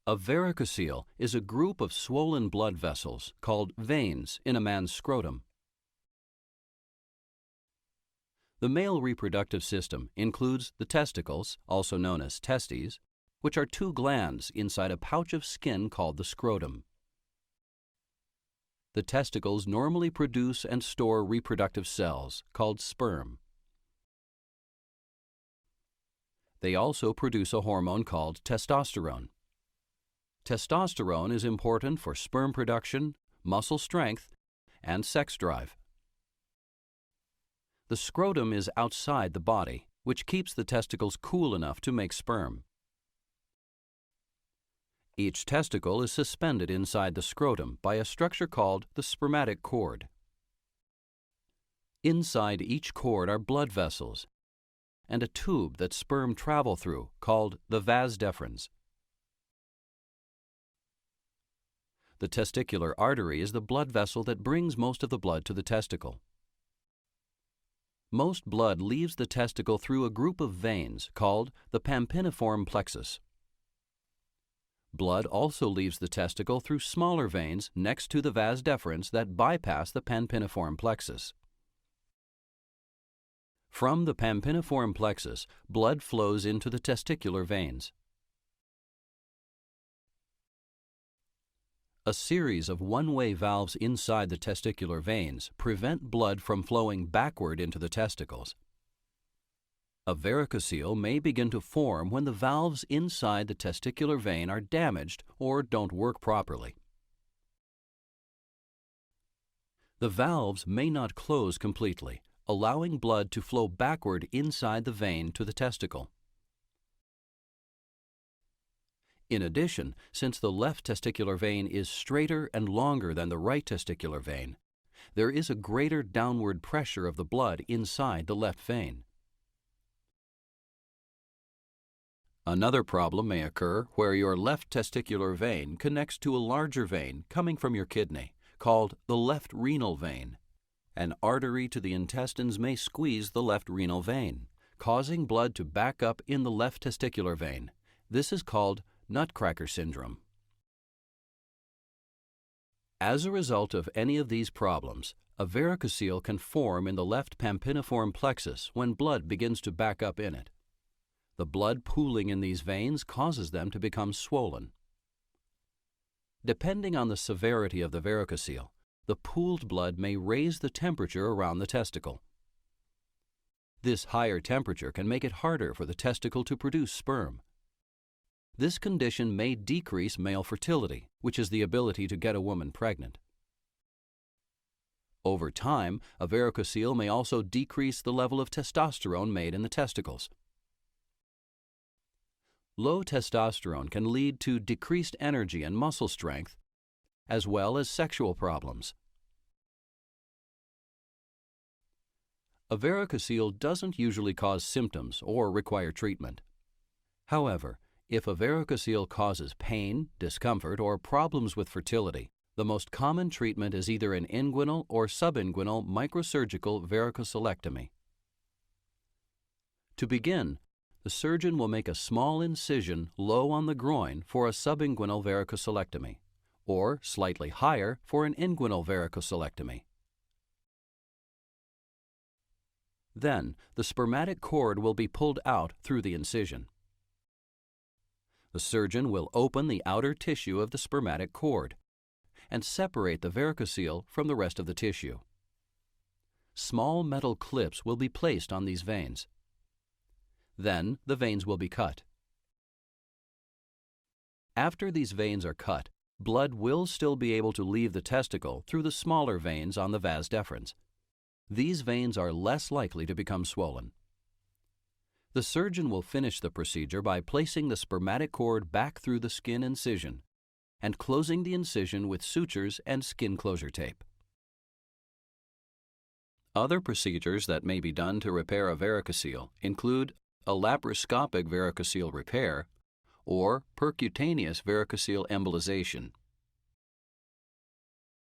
A varicocele is a group of swollen blood vessels called veins in a man's scrotum. The male reproductive system includes the testicles, also known as testes, which are two glands inside a pouch of skin called the scrotum. The testicles normally produce and store reproductive cells called sperm. They also produce a hormone called testosterone. Testosterone is important for sperm production, muscle strength, and sex drive. The scrotum is outside the body, which keeps the testicles cool enough to make sperm. Each testicle is suspended inside the scrotum by a structure called the spermatic cord. Inside each cord are blood vessels and a tube that sperm travel through called the vas deferens. The testicular artery is the blood vessel that brings most of the blood to the testicle. Most blood leaves the testicle through a group of veins called the pampiniform plexus. Blood also leaves the testicle through smaller veins next to the vas deferens that bypass the pampiniform plexus. From the pampiniform plexus, blood flows into the testicular veins. A series of one-way valves inside the testicular veins prevent blood from flowing backward into the testicles. A varicocele may begin to form when the valves inside the testicular vein are damaged or don't work properly. The valves may not close completely, allowing blood to flow backward inside the vein to the testicle. In addition, since the left testicular vein is straighter and longer than the right testicular vein, there is a greater downward pressure of the blood inside the left vein. Another problem may occur where your left testicular vein connects to a larger vein coming from your kidney, called the left renal vein. An artery to the intestines may squeeze the left renal vein, causing blood to back up in the left testicular vein. This is called nutcracker syndrome. As a result of any of these problems, a varicocele can form in the left pampiniform plexus when blood begins to back up in it. The blood pooling in these veins causes them to become swollen. Depending on the severity of the varicocele, the pooled blood may raise the temperature around the testicle. This higher temperature can make it harder for the testicle to produce sperm. This condition may decrease male fertility, which is the ability to get a woman pregnant. Over time, a varicocele may also decrease the level of testosterone made in the testicles. Low testosterone can lead to decreased energy and muscle strength, as well as sexual problems. A varicocele doesn't usually cause symptoms or require treatment. However, if a varicocele causes pain, discomfort, or problems with fertility, the most common treatment is either an inguinal or subinguinal microsurgical varicocelectomy. To begin, the surgeon will make a small incision low on the groin for a subinguinal varicocelectomy, or slightly higher for an inguinal varicocelectomy. Then, the spermatic cord will be pulled out through the incision. The surgeon will open the outer tissue of the spermatic cord and separate the varicocele from the rest of the tissue. Small metal clips will be placed on these veins. Then, the veins will be cut. After these veins are cut, blood will still be able to leave the testicle through the smaller veins on the vas deferens. These veins are less likely to become swollen. The surgeon will finish the procedure by placing the spermatic cord back through the skin incision and closing the incision with sutures and skin closure tape. Other procedures that may be done to repair a varicocele include a laparoscopic varicocele repair or percutaneous varicocele embolization.